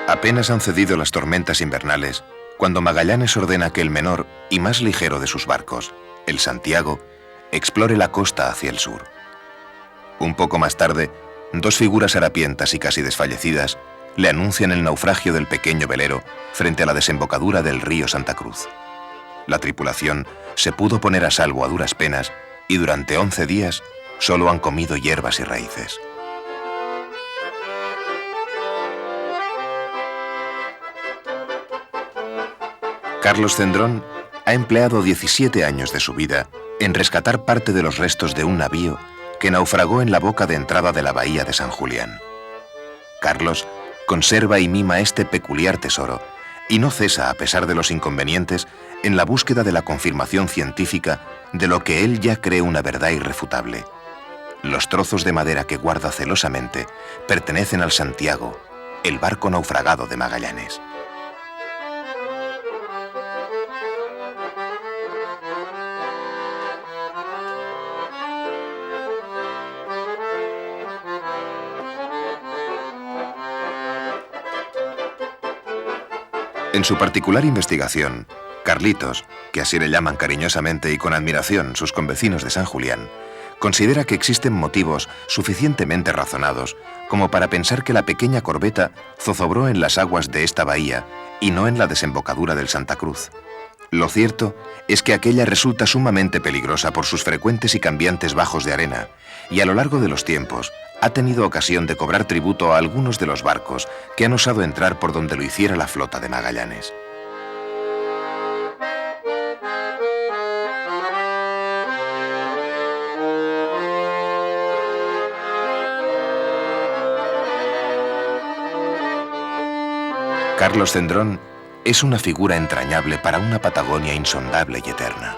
Apenas han cedido las tormentas invernales cuando Magallanes ordena que el menor y más ligero de sus barcos, el Santiago, explore la costa hacia el sur. Un poco más tarde, dos figuras harapientas y casi desfallecidas le anuncian el naufragio del pequeño velero frente a la desembocadura del río Santa Cruz. La tripulación se pudo poner a salvo a duras penas y durante 11 días solo han comido hierbas y raíces. Carlos Cendrón ha empleado 17 años de su vida en rescatar parte de los restos de un navío que naufragó en la boca de entrada de la bahía de San Julián. Carlos conserva y mima este peculiar tesoro y no cesa, a pesar de los inconvenientes, en la búsqueda de la confirmación científica de lo que él ya cree una verdad irrefutable. Los trozos de madera que guarda celosamente pertenecen al Santiago, el barco naufragado de Magallanes. En su particular investigación, Carlitos, que así le llaman cariñosamente y con admiración sus convecinos de San Julián, considera que existen motivos suficientemente razonados como para pensar que la pequeña corbeta zozobró en las aguas de esta bahía y no en la desembocadura del Santa Cruz. Lo cierto es que aquella resulta sumamente peligrosa por sus frecuentes y cambiantes bajos de arena, y a lo largo de los tiempos ha tenido ocasión de cobrar tributo a algunos de los barcos que han osado entrar por donde lo hiciera la flota de Magallanes. Carlos Cendrón es una figura entrañable para una Patagonia insondable y eterna.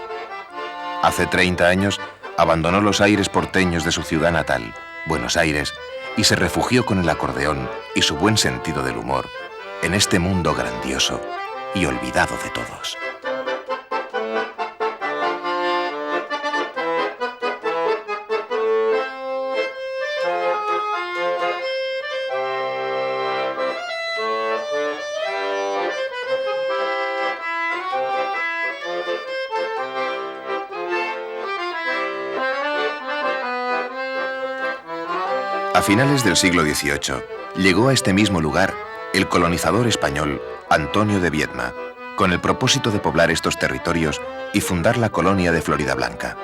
Hace 30 años abandonó los aires porteños de su ciudad natal, Buenos Aires, y se refugió con el acordeón y su buen sentido del humor en este mundo grandioso y olvidado de todos. A finales del siglo XVIII, llegó a este mismo lugar el colonizador español Antonio de Viedma, con el propósito de poblar estos territorios y fundar la colonia de Floridablanca.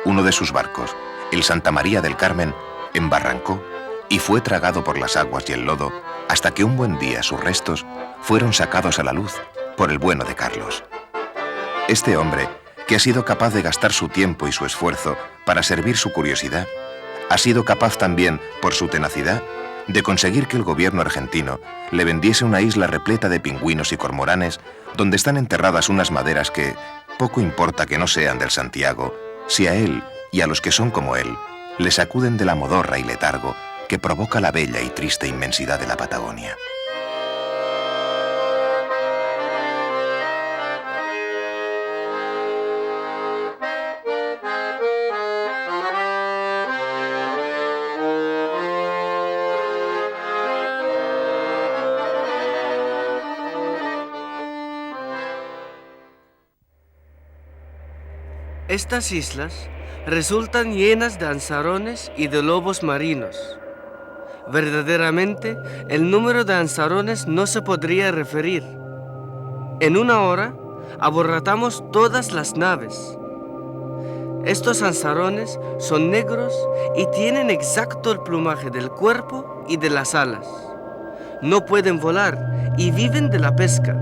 Uno de sus barcos, el Santa María del Carmen, embarrancó y fue tragado por las aguas y el lodo hasta que un buen día sus restos fueron sacados a la luz por el bueno de Carlos. Este hombre, que ha sido capaz de gastar su tiempo y su esfuerzo para servir su curiosidad, ha sido capaz también, por su tenacidad, de conseguir que el gobierno argentino le vendiese una isla repleta de pingüinos y cormoranes donde están enterradas unas maderas que, poco importa que no sean del Santiago, si a él y a los que son como él, le sacuden de la modorra y letargo que provoca la bella y triste inmensidad de la Patagonia. Estas islas resultan llenas de ansarones y de lobos marinos. Verdaderamente, el número de ansarones no se podría referir. En una hora, abordatamos todas las naves. Estos ansarones son negros y tienen exacto el plumaje del cuerpo y de las alas. No pueden volar y viven de la pesca.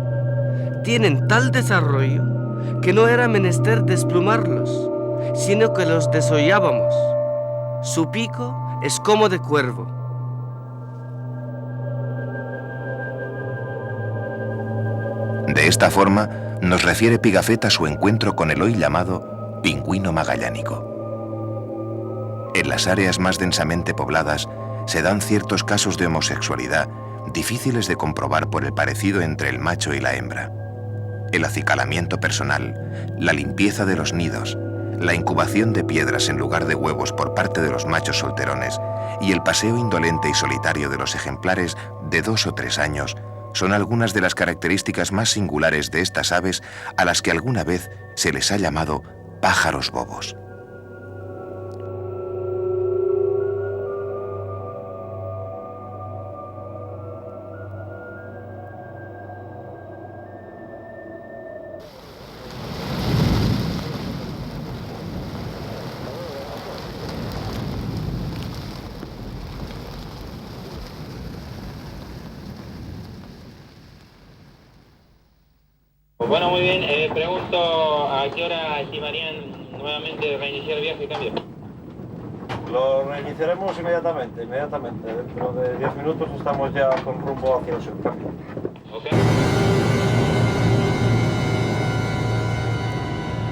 Tienen tal desarrollo que no era menester desplumarlos, sino que los desollábamos. Su pico es como de cuervo. De esta forma, nos refiere Pigafetta su encuentro con el hoy llamado pingüino magallánico. En las áreas más densamente pobladas se dan ciertos casos de homosexualidad difíciles de comprobar por el parecido entre el macho y la hembra. El acicalamiento personal, la limpieza de los nidos, la incubación de piedras en lugar de huevos por parte de los machos solterones y el paseo indolente y solitario de los ejemplares de 2 o 3 años son algunas de las características más singulares de estas aves a las que alguna vez se les ha llamado pájaros bobos. Bueno, muy bien. Pregunto, ¿a qué hora estimarían nuevamente reiniciar el viaje y cambio? Lo reiniciaremos inmediatamente. Dentro de 10 minutos estamos ya con rumbo hacia el sur. Cambio. Ok.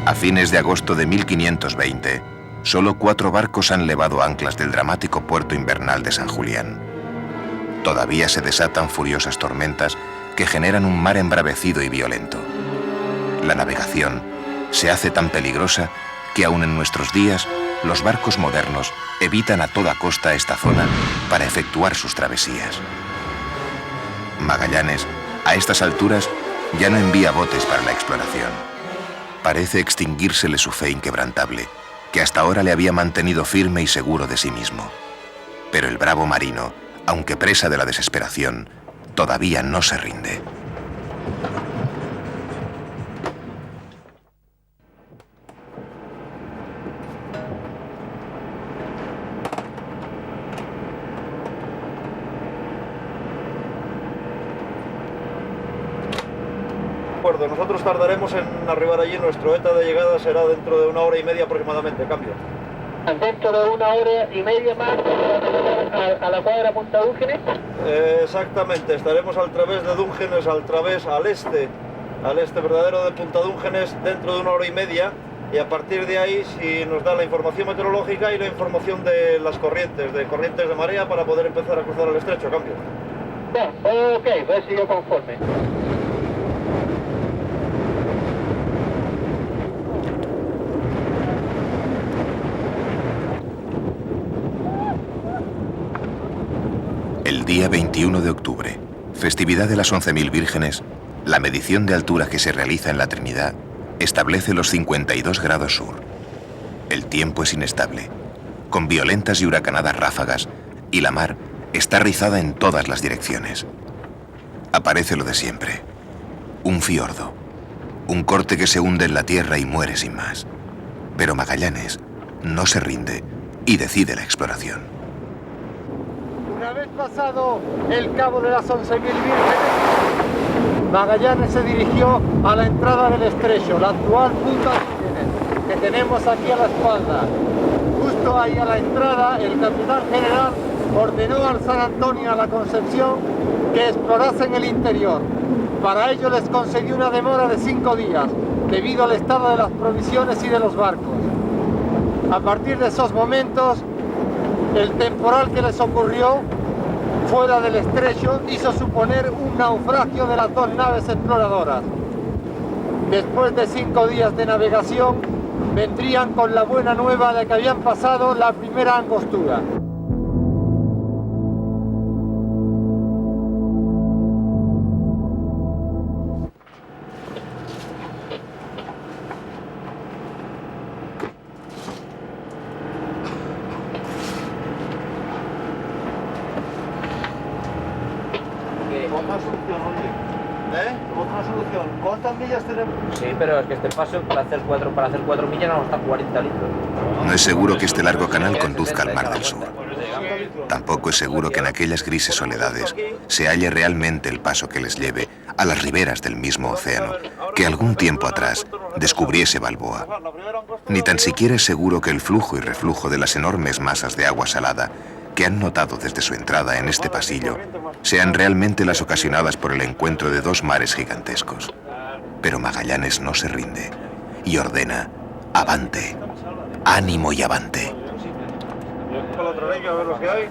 A fines de agosto de 1520, solo 4 barcos han levado anclas del dramático puerto invernal de San Julián. Todavía se desatan furiosas tormentas que generan un mar embravecido y violento. La navegación se hace tan peligrosa que aún en nuestros días los barcos modernos evitan a toda costa esta zona para efectuar sus travesías. Magallanes, a estas alturas, ya no envía botes para la exploración. Parece extinguírsele su fe inquebrantable, que hasta ahora le había mantenido firme y seguro de sí mismo. Pero el bravo marino, aunque presa de la desesperación, todavía no se rinde. Nosotros tardaremos en arribar allí. Nuestro ETA de llegada será dentro de 1 hora y media aproximadamente. Cambio. Dentro de 1 hora y media más a la cuadra Punta Dúngenes. Exactamente, estaremos al través de Dúngenes, al este verdadero de Punta Dúngenes dentro de 1 hora y media, y a partir de ahí, si nos da la información meteorológica y la información de las corrientes de marea, para poder empezar a cruzar el estrecho. Cambio. Bueno, ok, pues sigo conforme. El día 21 de octubre, festividad de las 11.000 vírgenes, la medición de altura que se realiza en la Trinidad establece los 52 grados sur. El tiempo es inestable, con violentas y huracanadas ráfagas, y la mar está rizada en todas las direcciones. Aparece lo de siempre, un fiordo, un corte que se hunde en la tierra y muere sin más. Pero Magallanes no se rinde y decide la exploración. Una vez pasado el cabo de las 11.000 vírgenes, Magallanes se dirigió a la entrada del estrecho, la actual Punta Dúngenes, que tenemos aquí a la espalda. Justo ahí a la entrada, el capitán general ordenó al San Antonio y a la Concepción que explorasen el interior. Para ello les concedió una demora de 5 días, debido al estado de las provisiones y de los barcos. A partir de esos momentos, el temporal que les ocurrió fuera del estrecho hizo suponer un naufragio de las 2 naves exploradoras. Después de 5 días de navegación, vendrían con la buena nueva de que habían pasado la primera angostura. Otra solución. ¿Cuántas millas tenemos? Sí, pero es que este paso para hacer 4 millas nos está 40 litros. No es seguro que este largo canal conduzca al Mar del Sur. Tampoco es seguro que en aquellas grises soledades se halle realmente el paso que les lleve a las riberas del mismo océano que algún tiempo atrás descubriese Balboa. Ni tan siquiera es seguro que el flujo y reflujo de las enormes masas de agua salada que han notado desde su entrada en este pasillo sean realmente las ocasionadas por el encuentro de 2 mares gigantescos. Pero Magallanes no se rinde y ordena: avante, ánimo y avante. A ver lo que hay.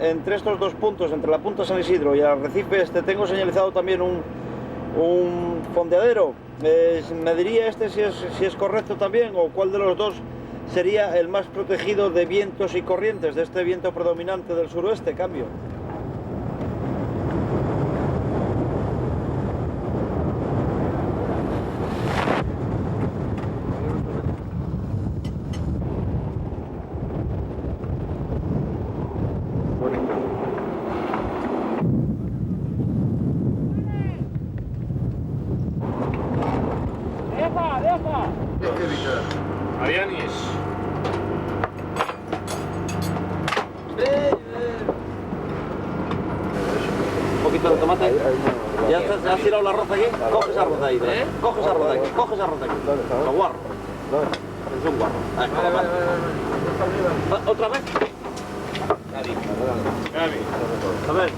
Entre estos 2 puntos, entre la punta San Isidro y el arrecife este, tengo señalizado también un fondeadero. ¿Me diría si es correcto también, o cuál de los dos sería el más protegido de vientos y corrientes, de este viento predominante del suroeste? Cambio. Espera, tomate. ¿Ya has tirado el arroz aquí? Coge ese arroz ahí. Coge ese arroz aquí. Coge ese arroz aquí. Los guarros. Es un guarro. ¿Otra vez?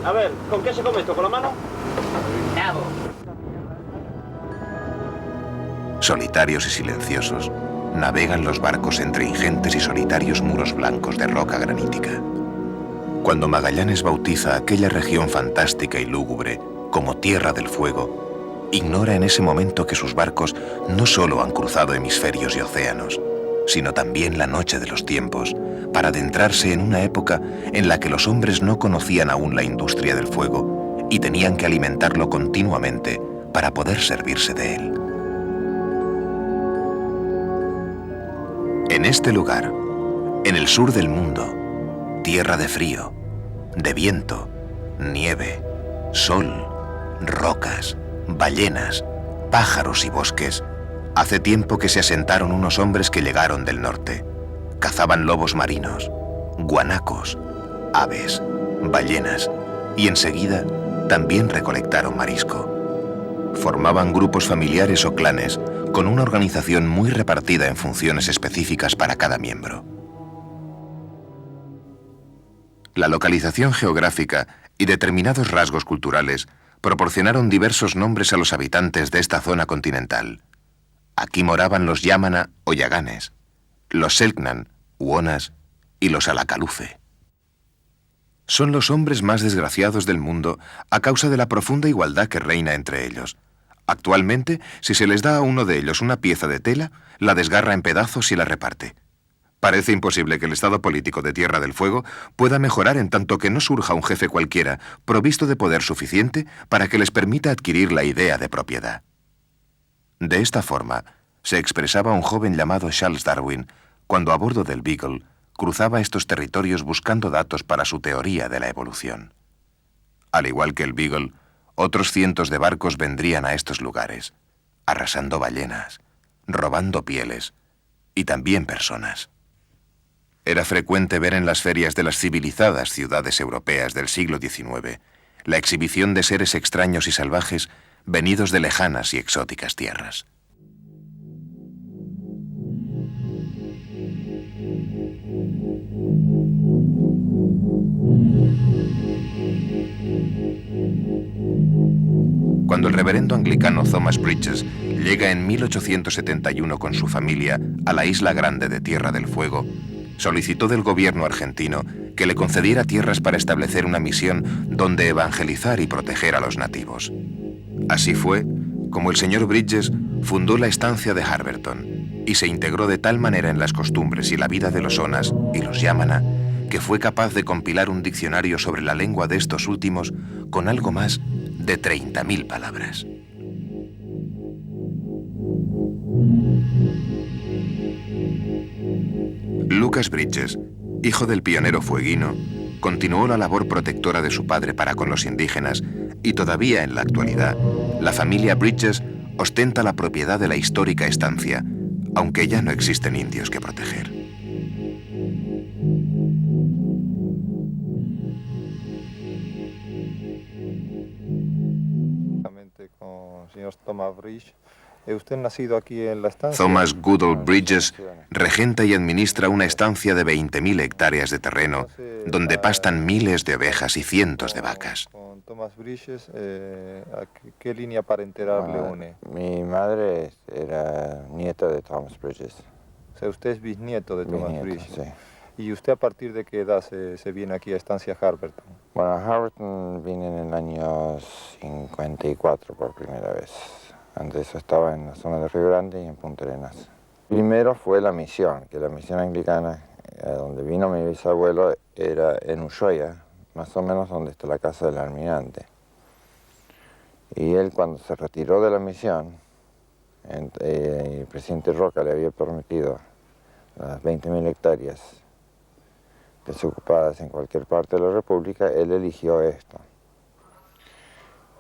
A ver, ¿con qué se come esto? ¿Con la mano? Solitarios y silenciosos, navegan los barcos entre ingentes y solitarios muros blancos de roca granítica. Cuando Magallanes bautiza aquella región fantástica y lúgubre como Tierra del Fuego, ignora en ese momento que sus barcos no solo han cruzado hemisferios y océanos, sino también la noche de los tiempos, para adentrarse en una época en la que los hombres no conocían aún la industria del fuego y tenían que alimentarlo continuamente para poder servirse de él. En este lugar, en el sur del mundo, tierra de frío, de viento, nieve, sol, rocas, ballenas, pájaros y bosques, hace tiempo que se asentaron unos hombres que llegaron del norte. Cazaban lobos marinos, guanacos, aves, ballenas y enseguida también recolectaron marisco. Formaban grupos familiares o clanes con una organización muy repartida en funciones específicas para cada miembro. La localización geográfica y determinados rasgos culturales proporcionaron diversos nombres a los habitantes de esta zona continental. Aquí moraban los Yamana o Yaganes, los Selknam, Huonas y los Alacaluce. Son los hombres más desgraciados del mundo a causa de la profunda igualdad que reina entre ellos. Actualmente, si se les da a uno de ellos una pieza de tela, la desgarra en pedazos y la reparte. Parece imposible que el estado político de Tierra del Fuego pueda mejorar en tanto que no surja un jefe cualquiera provisto de poder suficiente para que les permita adquirir la idea de propiedad. De esta forma, se expresaba un joven llamado Charles Darwin cuando a bordo del Beagle cruzaba estos territorios buscando datos para su teoría de la evolución. Al igual que el Beagle, otros cientos de barcos vendrían a estos lugares, arrasando ballenas, robando pieles y también personas. Era frecuente ver en las ferias de las civilizadas ciudades europeas del siglo XIX la exhibición de seres extraños y salvajes venidos de lejanas y exóticas tierras. Cuando el reverendo anglicano Thomas Bridges llega en 1871 con su familia a la isla grande de Tierra del Fuego, solicitó del gobierno argentino que le concediera tierras para establecer una misión donde evangelizar y proteger a los nativos. Así fue como el señor Bridges fundó la estancia de Harberton y se integró de tal manera en las costumbres y la vida de los Onas y los Yamana que fue capaz de compilar un diccionario sobre la lengua de estos últimos con algo más de 30.000 palabras. Lucas Bridges, hijo del pionero fueguino, continuó la labor protectora de su padre para con los indígenas y todavía en la actualidad, la familia Bridges ostenta la propiedad de la histórica estancia, aunque ya no existen indios que proteger. Con señor Thomas Bridges. ¿Usted nacido aquí en la estancia? Thomas Goodall Bridges regenta y administra una estancia de 20.000 hectáreas de terreno donde pastan miles de ovejas y cientos de vacas. Con Thomas Bridges, ¿qué línea parental le une? Mi madre era nieta de Thomas Bridges. O sea, usted es bisnieto de Thomas Bridges. Sí. ¿Y usted a partir de qué edad se viene aquí a Estancia Harberton? Bueno, a Harberton vine en el año 54 por primera vez. Antes de eso estaba en la zona de Río Grande y en Punta Arenas. Primero fue la misión, que la misión anglicana, donde vino mi bisabuelo, era en Ushuaia, más o menos donde está la casa del almirante. Y él, cuando se retiró de la misión, el presidente Roca le había permitido las 20.000 hectáreas desocupadas en cualquier parte de la República, él eligió esto.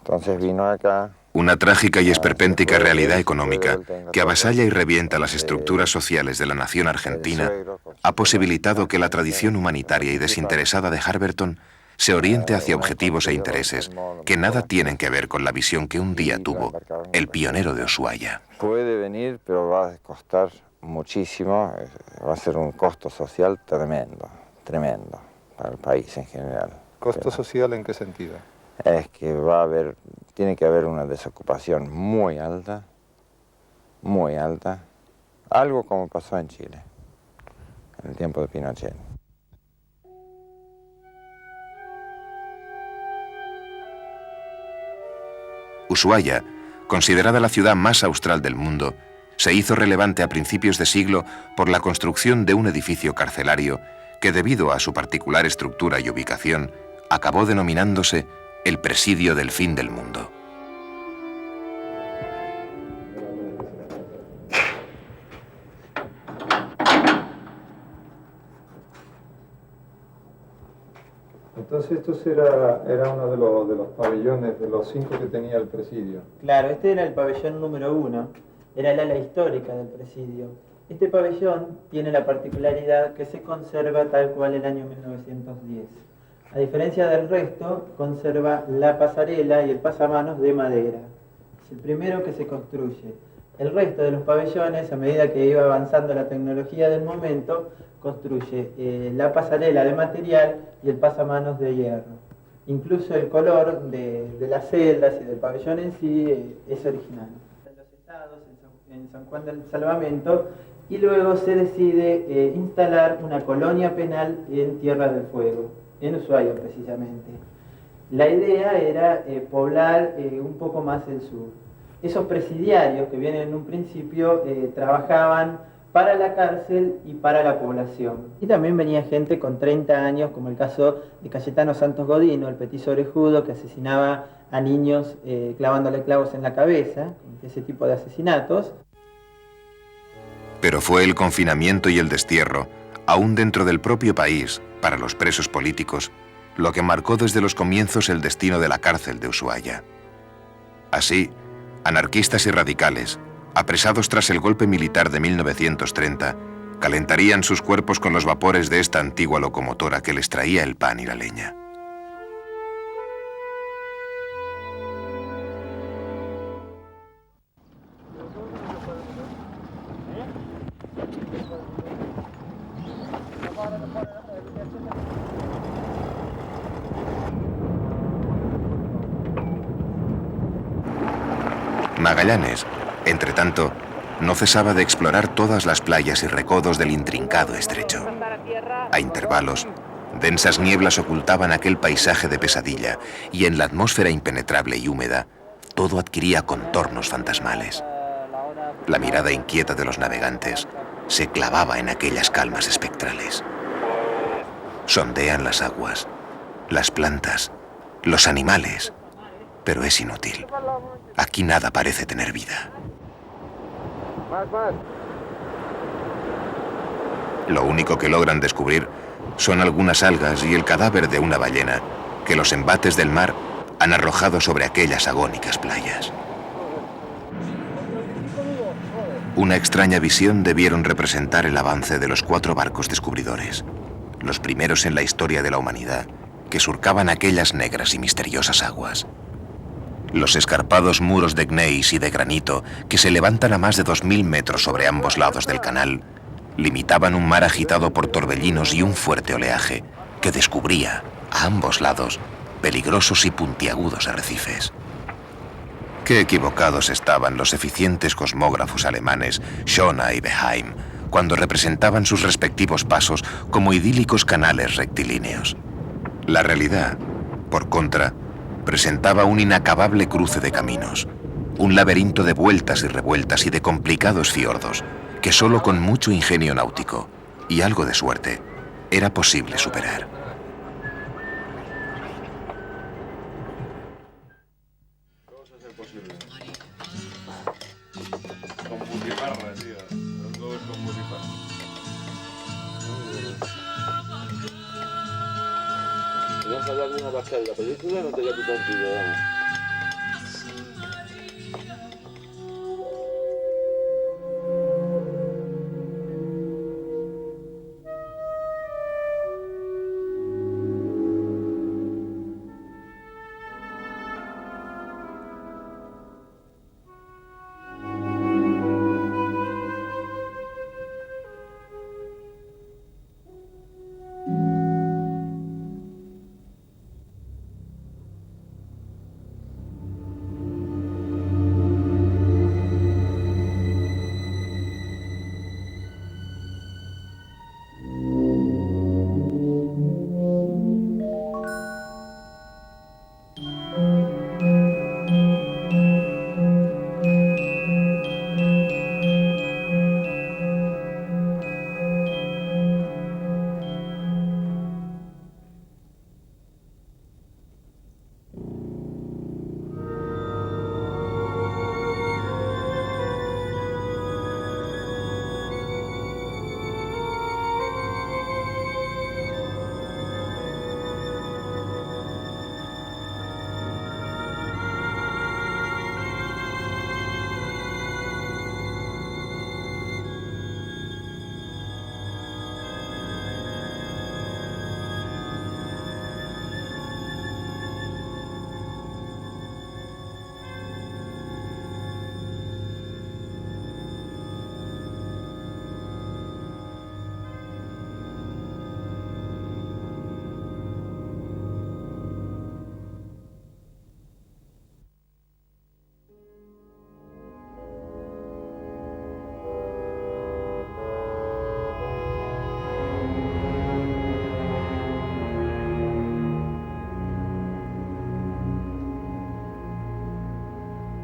Entonces vino acá. Una trágica y esperpéntica realidad económica que avasalla y revienta las estructuras sociales de la nación argentina ha posibilitado que la tradición humanitaria y desinteresada de Harberton se oriente hacia objetivos e intereses que nada tienen que ver con la visión que un día tuvo el pionero de Ushuaia. Puede venir, pero va a costar muchísimo, va a ser un costo social tremendo, tremendo para el país en general. ¿Costo social en qué sentido? Es que tiene que haber una desocupación muy alta, algo como pasó en Chile, en el tiempo de Pinochet. Ushuaia, considerada la ciudad más austral del mundo, se hizo relevante a principios de siglo por la construcción de un edificio carcelario que, debido a su particular estructura y ubicación, acabó denominándose el Presidio del Fin del Mundo. Entonces estos era uno de los pabellones, de los 5 que tenía el presidio. Claro, este era el pabellón número 1, era el ala histórica del presidio. Este pabellón tiene la particularidad que se conserva tal cual el año 1910. A diferencia del resto, conserva la pasarela y el pasamanos de madera. Es el primero que se construye. El resto de los pabellones, a medida que iba avanzando la tecnología del momento, construye la pasarela de material y el pasamanos de hierro. Incluso el color de las celdas y del pabellón en sí es original. En los estados, en San Juan del Salvamento, y luego se decide instalar una colonia penal en Tierra del Fuego, en Ushuaia precisamente. La idea era poblar un poco más el sur. Esos presidiarios que vienen en un principio trabajaban para la cárcel y para la población. Y también venía gente con 30 años, como el caso de Cayetano Santos Godino, el petiso orejudo que asesinaba a niños clavándole clavos en la cabeza, ese tipo de asesinatos. Pero fue el confinamiento y el destierro, aún dentro del propio país, para los presos políticos, lo que marcó desde los comienzos el destino de la cárcel de Ushuaia. Así, anarquistas y radicales, apresados tras el golpe militar de 1930, calentarían sus cuerpos con los vapores de esta antigua locomotora que les traía el pan y la leña. Magallanes, entre tanto, no cesaba de explorar todas las playas y recodos del intrincado estrecho. A intervalos, densas nieblas ocultaban aquel paisaje de pesadilla y en la atmósfera impenetrable y húmeda, todo adquiría contornos fantasmales. La mirada inquieta de los navegantes se clavaba en aquellas calmas espectrales. Sondean las aguas, las plantas, los animales, pero es inútil. Aquí nada parece tener vida. Lo único que logran descubrir son algunas algas y el cadáver de una ballena que los embates del mar han arrojado sobre aquellas agónicas playas. Una extraña visión debieron representar el avance de los 4 barcos descubridores, los primeros en la historia de la humanidad que surcaban aquellas negras y misteriosas aguas. Los escarpados muros de gneis y de granito que se levantan a más de 2000 metros sobre ambos lados del canal limitaban un mar agitado por torbellinos y un fuerte oleaje que descubría, a ambos lados, peligrosos y puntiagudos arrecifes. Qué equivocados estaban los eficientes cosmógrafos alemanes Schona y Beheim cuando representaban sus respectivos pasos como idílicos canales rectilíneos. La realidad, por contra, presentaba un inacabable cruce de caminos, un laberinto de vueltas y revueltas y de complicados fiordos que solo con mucho ingenio náutico y algo de suerte era posible superar. Con butifarra, tío. Los huevos con butifarra. Si vas a hablar de una bajada de la película, no te da tu sentido, vamos.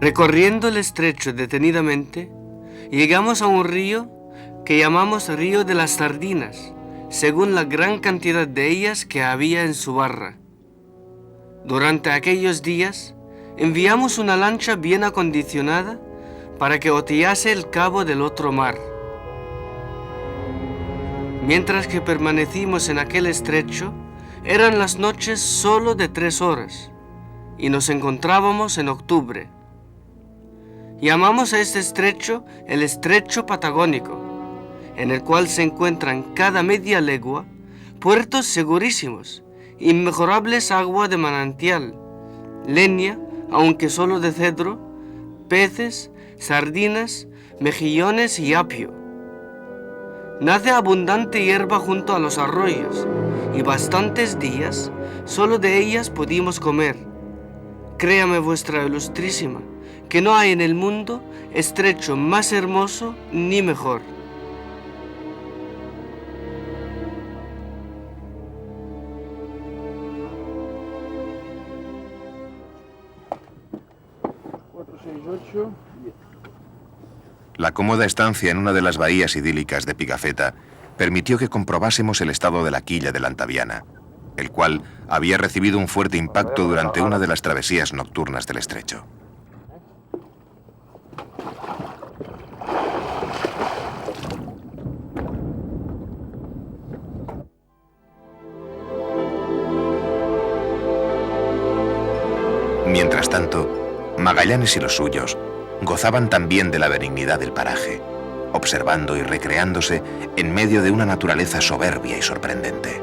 Recorriendo el estrecho detenidamente, llegamos a un río que llamamos Río de las Sardinas, según la gran cantidad de ellas que había en su barra. Durante aquellos días, enviamos una lancha bien acondicionada para que otease el cabo del otro mar. Mientras que permanecimos en aquel estrecho, eran las noches solo de 3 horas, y nos encontrábamos en octubre. Llamamos a este estrecho el Estrecho Patagónico, en el cual se encuentran cada media legua puertos segurísimos, inmejorables agua de manantial, leña, aunque solo de cedro, peces, sardinas, mejillones y apio. Nace abundante hierba junto a los arroyos, y bastantes días solo de ellas pudimos comer. Créame, vuestra ilustrísima, que no hay en el mundo estrecho más hermoso ni mejor. La cómoda estancia en una de las bahías idílicas de Pigafetta permitió que comprobásemos el estado de la quilla del Antaviana, el cual había recibido un fuerte impacto durante una de las travesías nocturnas del estrecho. Mientras tanto, Magallanes y los suyos gozaban también de la benignidad del paraje, observando y recreándose en medio de una naturaleza soberbia y sorprendente.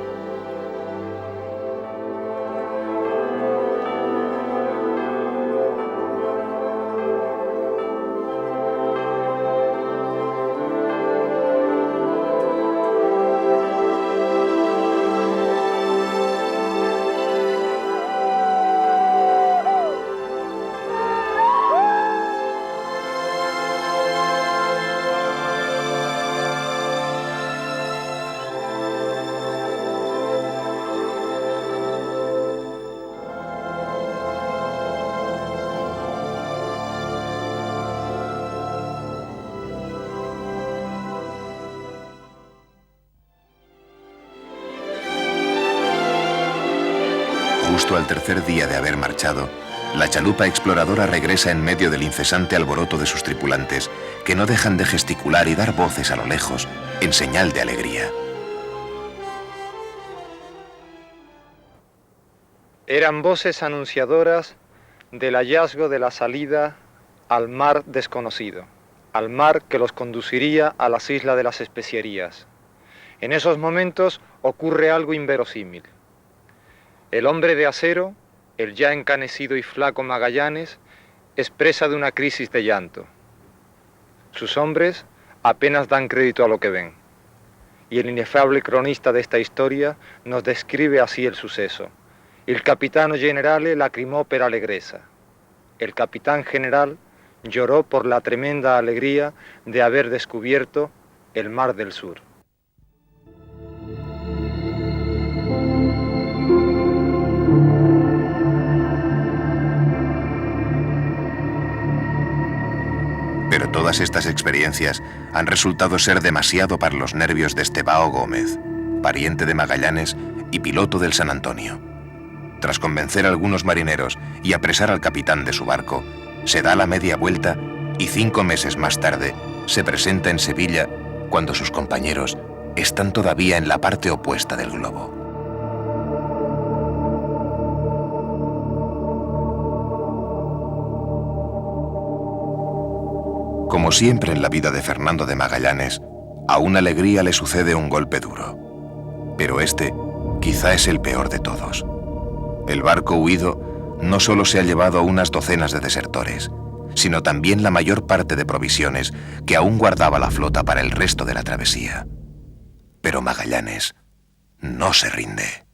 Justo al tercer día de haber marchado, la chalupa exploradora regresa en medio del incesante alboroto de sus tripulantes, que no dejan de gesticular y dar voces a lo lejos, en señal de alegría. Eran voces anunciadoras del hallazgo de la salida al mar desconocido, al mar que los conduciría a las islas de las especierías. En esos momentos ocurre algo inverosímil. El hombre de acero, el ya encanecido y flaco Magallanes, es presa de una crisis de llanto. Sus hombres apenas dan crédito a lo que ven. Y el inefable cronista de esta historia nos describe así el suceso. Il capitano generale lacrimò per allegrezza. El capitán general lloró por la tremenda alegría de haber descubierto el Mar del Sur. Pero todas estas experiencias han resultado ser demasiado para los nervios de Estebao Gómez, pariente de Magallanes y piloto del San Antonio. Tras convencer a algunos marineros y apresar al capitán de su barco, se da la media vuelta y 5 meses más tarde se presenta en Sevilla cuando sus compañeros están todavía en la parte opuesta del globo. Como siempre en la vida de Fernando de Magallanes, a una alegría le sucede un golpe duro. Pero este quizá es el peor de todos. El barco huido no solo se ha llevado a unas docenas de desertores, sino también la mayor parte de provisiones que aún guardaba la flota para el resto de la travesía. Pero Magallanes no se rinde.